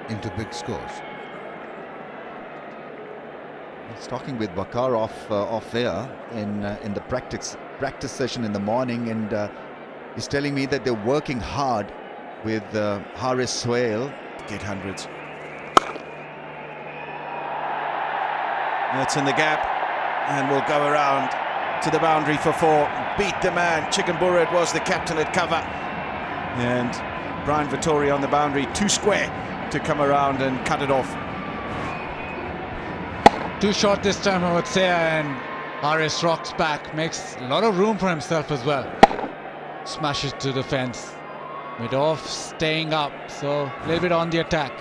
into big scores. I was talking with Bakar off air in the practice session in the morning, and he's telling me that they're working hard with Haris Sohail. Get hundreds. That's in the gap, and we'll go around to the boundary for 4. Beat the man. Chickenbura, it was the captain at cover, and Brian Vittori on the boundary, 2 square to come around and cut it off. Too short this time, I would say, and Haris rocks back, makes a lot of room for himself as well. Smashes to the fence. Mid-off staying up, so a little bit on the attack.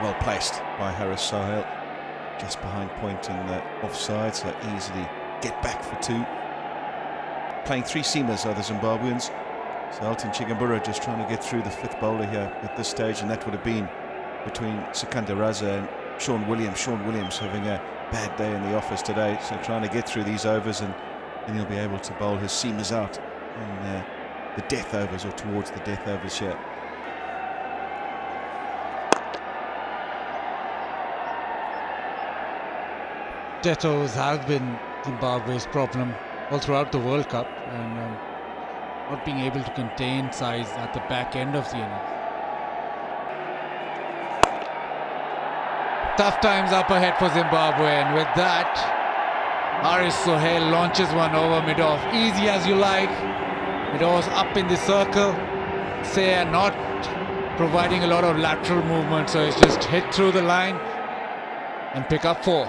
Well placed by Haris Sohail, just behind point in the offside, so easily get back for 2. Playing 3 seamers are the Zimbabweans. So Elton Chigambura just trying to get through the 5th bowler here at this stage, and that would have been between Sikandar Raza and Sean Williams. Sean Williams having a bad day in the office today, so trying to get through these overs, and then he'll be able to bowl his seamers out in the death overs, or towards the death overs here. Death overs have been Zimbabwe's problem all throughout the World Cup, and not being able to contain size at the back end of the innings. Tough times up ahead for Zimbabwe, and with that, Haris Sohail launches one over mid-off. Easy as you like. Mid-off's up in the circle. Say not providing a lot of lateral movement, so it's just hit through the line and pick up 4.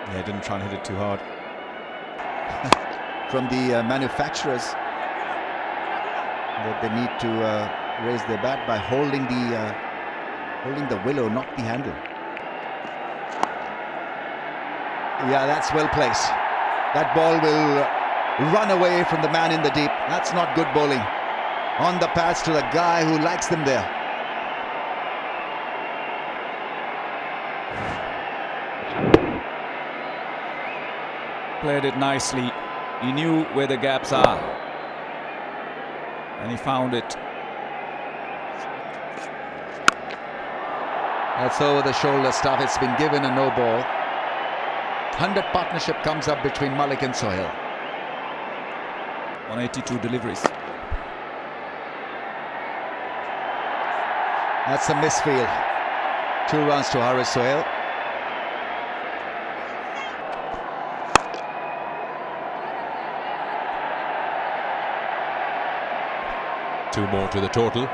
Yeah, didn't try and hit it too hard. From the manufacturers, that they need to raise their bat by holding the willow, not the handle. Yeah, that's well placed. That ball will run away from the man in the deep. That's not good bowling. On the pads to the guy who likes them there. Played it nicely. He knew where the gaps are, and he found it. That's over the shoulder stuff. It's been given a no ball. 100 partnership comes up between Malik and Sohail. 182 deliveries. That's a misfield. 2 runs to Haris Sohail. Two more to the total.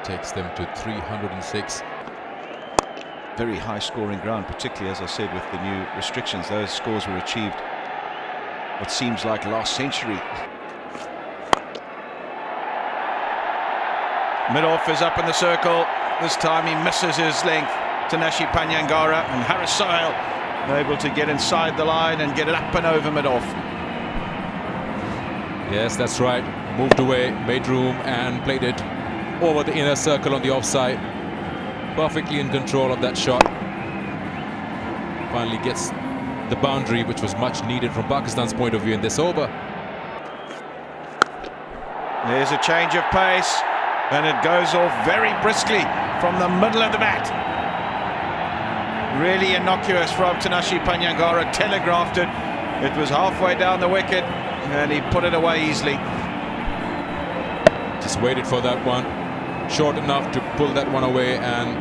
Takes them to 306. Very high scoring ground, particularly, as I said, with the new restrictions. Those scores were achieved what seems like last century. Mid-off is up in the circle. This time he misses his length. Tanashi Panyangara, and Haris Sohail able to get inside the line and get it up and over mid-off. Yes, that's right. Moved away, made room, and played it over the inner circle on the offside. Perfectly in control of that shot. Finally gets the boundary, which was much needed from Pakistan's point of view in this over. There's a change of pace, and it goes off very briskly from the middle of the bat. Really innocuous from Tanashi Panyangara, telegraphed it. It was halfway down the wicket, and he put it away easily. Just waited for that one. Short enough to pull that one away, and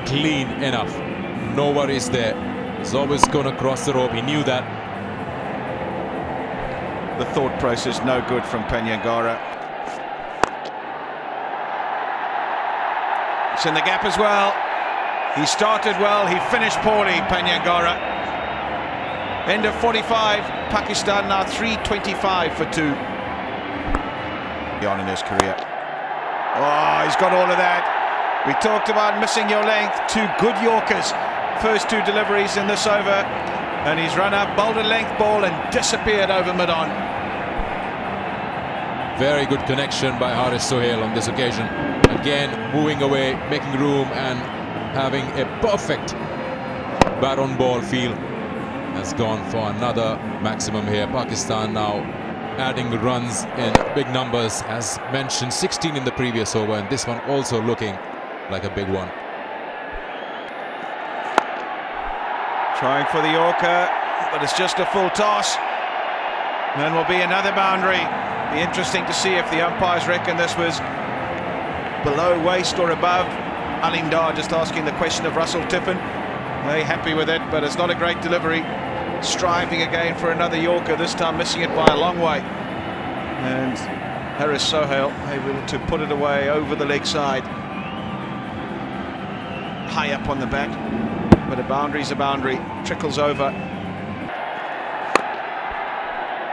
clean enough. No worries there. He's always going to cross the rope. He knew that. The thought process no good from Panyangara. It's in the gap as well. He started well, he finished poorly, Panyangara. End of 45, Pakistan now 325 for 2. On in his career. Oh, he's got all of that. We talked about missing your length. 2 good Yorkers. First 2 deliveries in this over. And he's run up, bowled a length ball and disappeared over mid-on. Very good connection by Haris Sohail on this occasion. Again, moving away, making room and having a perfect bat on ball feel. Has gone for another maximum here. Pakistan now adding runs in big numbers. As mentioned, 16 in the previous over, and this one also looking like a big one. Trying for the Yorker, but it's just a full toss. Then will be another boundary. Be interesting to see if the umpires reckon this was below waist or above. Alim Dar just asking the question of Russell Tiffin. They happy with it, but it's not a great delivery. Striving again for another Yorker, this time missing it by a long way. And Haris Sohail able to put it away over the leg side. High up on the bat, but a boundary's a boundary. Trickles over.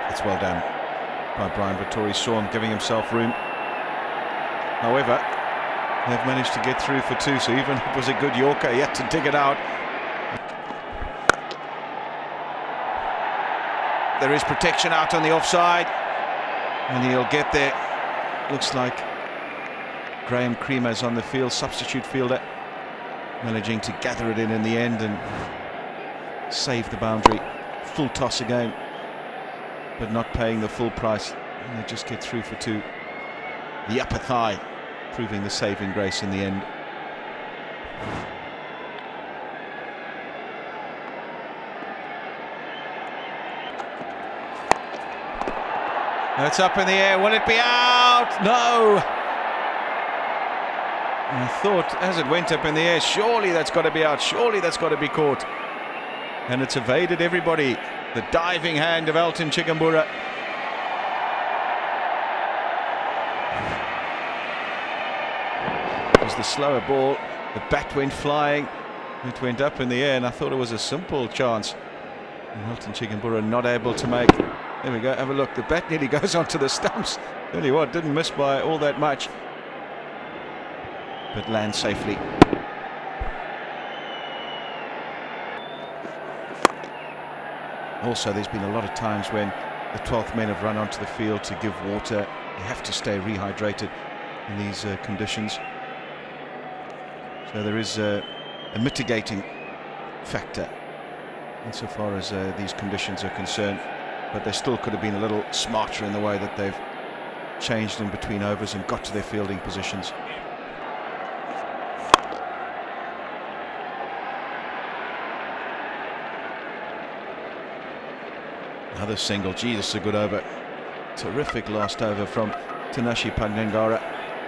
It's well done by Brian Vittori. Saw him giving himself room. However, they've managed to get through for two, so even if it was a good Yorker, he had to dig it out. There is protection out on the offside, and he'll get there. Looks like Graham Creamer's on the field, substitute fielder, managing to gather it in the end and save the boundary. Full toss again, but not paying the full price, and they just get through for two. The upper thigh proving the saving grace in the end. It's up in the air. Will it be out? No. I thought as it went up in the air, surely that's got to be out. Surely that's got to be caught. And it's evaded everybody. The diving hand of Elton Chigumbura. It was the slower ball. The bat went flying. It went up in the air, and I thought it was a simple chance. And Elton Chigumbura not able to make. There we go, have a look. The bat nearly goes onto the stumps. Tell you what, didn't miss by all that much, but lands safely. Also, there's been a lot of times when the 12th men have run onto the field to give water. You have to stay rehydrated in these conditions. So there is a mitigating factor insofar as these conditions are concerned. But they still could have been a little smarter in the way that they've changed in between overs and got to their fielding positions. Another single. Gee, this is a good over. Terrific last over from Tanashi Pangangara.